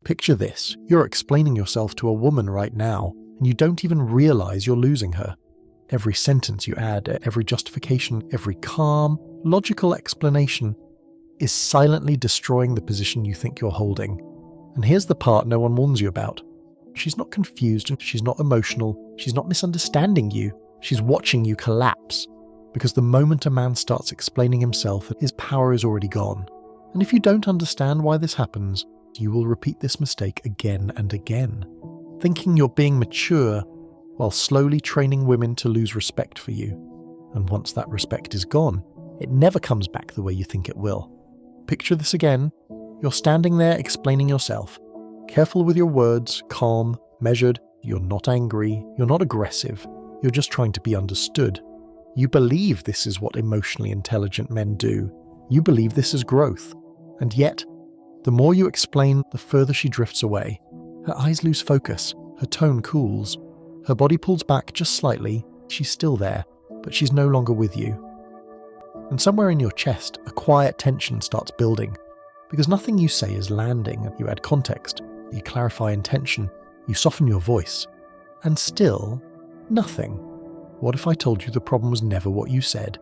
Picture this, you're explaining yourself to a woman right now, and you don't even realize you're losing her. Every sentence you add, every justification, every calm, logical explanation is silently destroying the position you think you're holding. And here's the part no one warns you about. She's not confused, she's not emotional, she's not misunderstanding you, she's watching you collapse. Because the moment a man starts explaining himself, his power is already gone. And if you don't understand why this happens, you will repeat this mistake again and again, thinking you're being mature while slowly training women to lose respect for you. And once that respect is gone, it never comes back the way you think it will. Picture this again. You're standing there explaining yourself. Careful with your words, calm, measured. You're not angry, you're not aggressive. You're just trying to be understood. You believe this is what emotionally intelligent men do. You believe this is growth. And yet, the more you explain, the further she drifts away. Her eyes lose focus, her tone cools, her body pulls back just slightly. She's still there, but she's no longer with you. And somewhere in your chest, a quiet tension starts building, because nothing you say is landing. You add context, you clarify intention, you soften your voice, and still, nothing. What if I told you the problem was never what you said,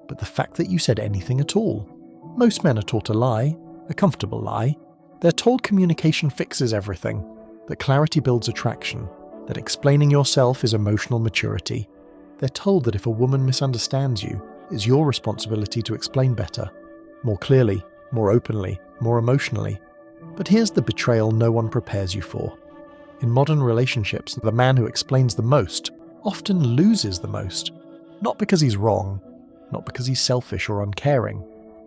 but the fact that you said anything at all? Most men are taught a lie, a comfortable lie. They're told communication fixes everything, that clarity builds attraction, that explaining yourself is emotional maturity. They're told that if a woman misunderstands you, it's your responsibility to explain better, more clearly, more openly, more emotionally. But here's the betrayal no one prepares you for. In modern relationships, the man who explains the most often loses the most. Not because he's wrong, not because he's selfish or uncaring,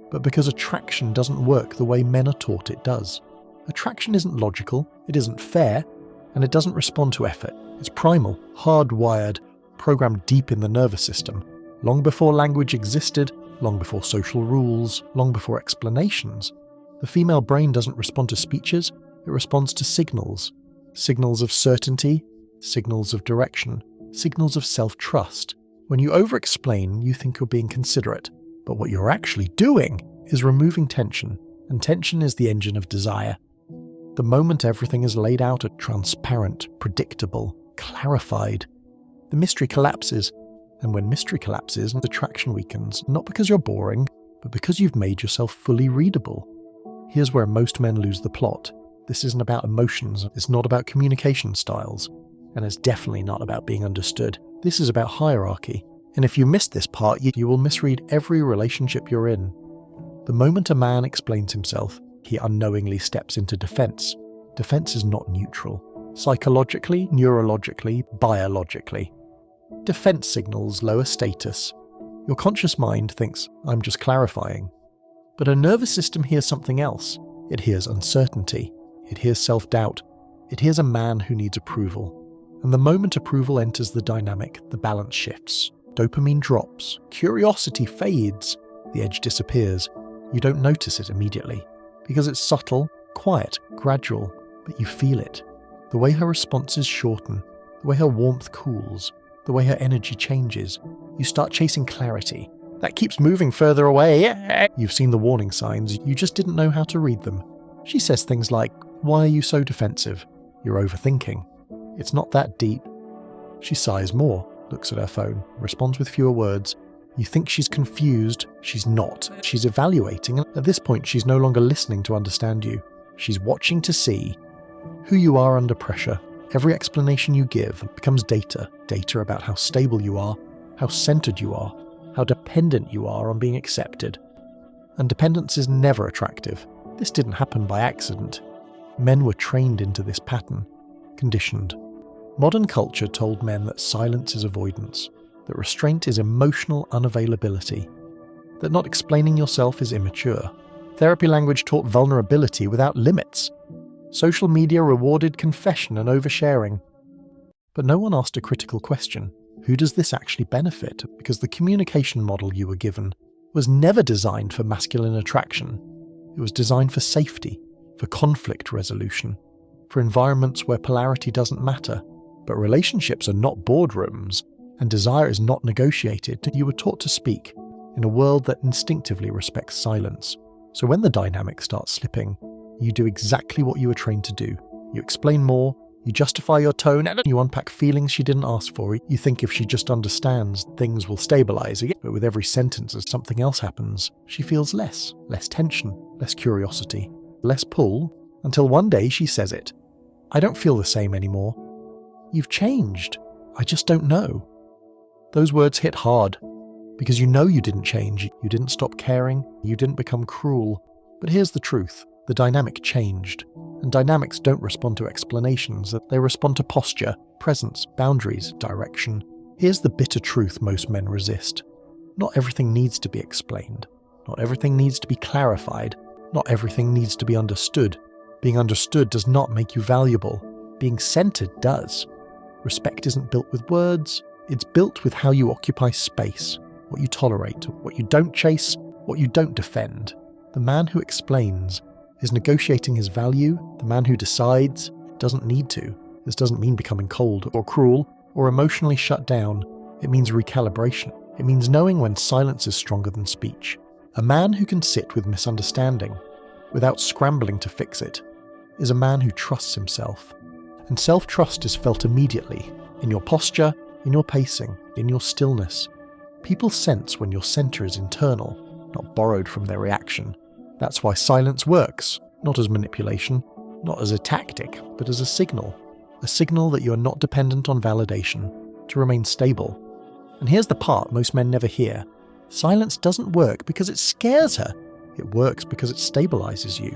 but because attraction doesn't work the way men are taught it does. Attraction isn't logical, it isn't fair, and it doesn't respond to effort. It's primal, hardwired, programmed deep in the nervous system. Long before language existed, long before social rules, long before explanations, the female brain doesn't respond to speeches, it responds to signals. Signals of certainty, signals of direction, signals of self-trust. When you over-explain, you think you're being considerate, but what you're actually doing is removing tension, and tension is the engine of desire. The moment everything is laid out as transparent, predictable, clarified, the mystery collapses. And when mystery collapses, attraction weakens, not because you're boring, but because you've made yourself fully readable. Here's where most men lose the plot. This isn't about emotions, it's not about communication styles, and it's definitely not about being understood. This is about hierarchy. And if you miss this part, you will misread every relationship you're in. The moment a man explains himself, he unknowingly steps into defense. Defense is not neutral. Psychologically, neurologically, biologically. Defense signals lower status. Your conscious mind thinks, I'm just clarifying. But a nervous system hears something else. It hears uncertainty. It hears self-doubt. It hears a man who needs approval. And the moment approval enters the dynamic, the balance shifts. Dopamine drops. Curiosity fades. The edge disappears. You don't notice it immediately, because it's subtle, quiet, gradual, but you feel it. The way her responses shorten, the way her warmth cools, the way her energy changes. You start chasing clarity. That keeps moving further away. You've seen the warning signs, you just didn't know how to read them. She says things like, why are you so defensive? You're overthinking. It's not that deep. She sighs more, looks at her phone, responds with fewer words. You think she's confused. She's not. She's evaluating. At this point, she's no longer listening to understand you. She's watching to see who you are under pressure. Every explanation you give becomes data. Data about how stable you are, how centered you are, how dependent you are on being accepted. And dependence is never attractive. This didn't happen by accident. Men were trained into this pattern, conditioned. Modern culture told men that silence is avoidance, that restraint is emotional unavailability, that not explaining yourself is immature. Therapy language taught vulnerability without limits. Social media rewarded confession and oversharing. But no one asked a critical question. Who does this actually benefit? Because the communication model you were given was never designed for masculine attraction. It was designed for safety, for conflict resolution, for environments where polarity doesn't matter. But relationships are not boardrooms, and desire is not negotiated. You were taught to speak in a world that instinctively respects silence. So when the dynamic starts slipping, You do exactly what you were trained to do. You explain more, you justify your tone, and you unpack feelings she didn't ask for. You think if she just understands, things will stabilize. But with every sentence, as something else happens, she feels less tension, less curiosity, less pull, until one day she says it. I don't feel the same anymore. You've changed. I just don't know. Those words hit hard, because you know you didn't change. You didn't stop caring. You didn't become cruel. But here's the truth. The dynamic changed. And dynamics don't respond to explanations. They respond to posture, presence, boundaries, direction. Here's the bitter truth most men resist. Not everything needs to be explained. Not everything needs to be clarified. Not everything needs to be understood. Being understood does not make you valuable. Being centered does. Respect isn't built with words. It's built with how you occupy space, what you tolerate, what you don't chase, what you don't defend. The man who explains is negotiating his value. The man who decides doesn't need to. This doesn't mean becoming cold or cruel or emotionally shut down. It means recalibration. It means knowing when silence is stronger than speech. A man who can sit with misunderstanding without scrambling to fix it is a man who trusts himself. And self-trust is felt immediately in your posture, in your pacing, in your stillness. People sense when your center is internal, not borrowed from their reaction. That's why silence works, not as manipulation, not as a tactic, but as a signal that you are not dependent on validation, to remain stable. And here's the part most men never hear. Silence doesn't work because it scares her. It works because it stabilizes you.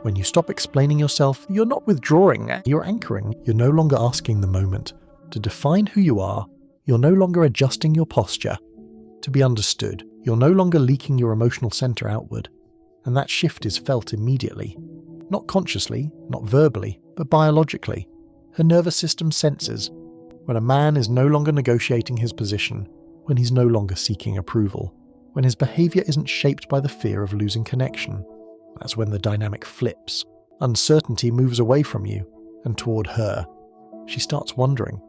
When you stop explaining yourself, you're not withdrawing, you're anchoring. You're no longer asking the moment to define who you are. You're no longer adjusting your posture to be understood. You're no longer leaking your emotional center outward. And that shift is felt immediately. Not consciously, not verbally, but biologically. Her nervous system senses when a man is no longer negotiating his position, when he's no longer seeking approval, when his behavior isn't shaped by the fear of losing connection. That's when the dynamic flips. Uncertainty moves away from you and toward her. She starts wondering,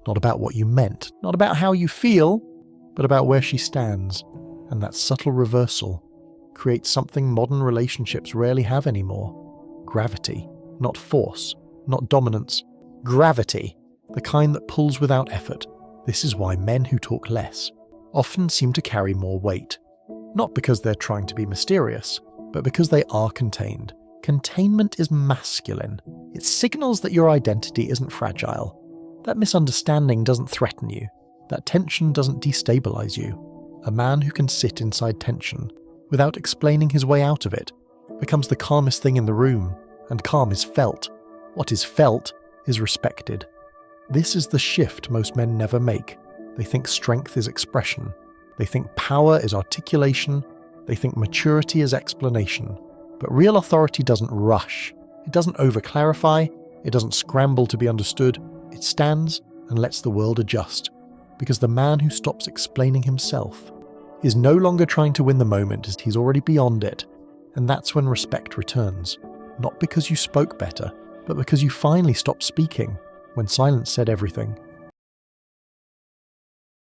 not about what you meant, not about how you feel, but about where she stands. And that subtle reversal creates something modern relationships rarely have anymore. Gravity, not force, not dominance. Gravity, the kind that pulls without effort. This is why men who talk less often seem to carry more weight. Not because they're trying to be mysterious, but because they are contained. Containment is masculine. It signals that your identity isn't fragile. That misunderstanding doesn't threaten you. That tension doesn't destabilize you. A man who can sit inside tension without explaining his way out of it becomes the calmest thing in the room, and calm is felt. What is felt is respected. This is the shift most men never make. They think strength is expression. They think power is articulation. They think maturity is explanation. But real authority doesn't rush. It doesn't over-clarify. It doesn't scramble to be understood. It stands and lets the world adjust. Because the man who stops explaining himself is no longer trying to win the moment, as he's already beyond it. And that's when respect returns. Not because you spoke better, but because you finally stopped speaking when silence said everything.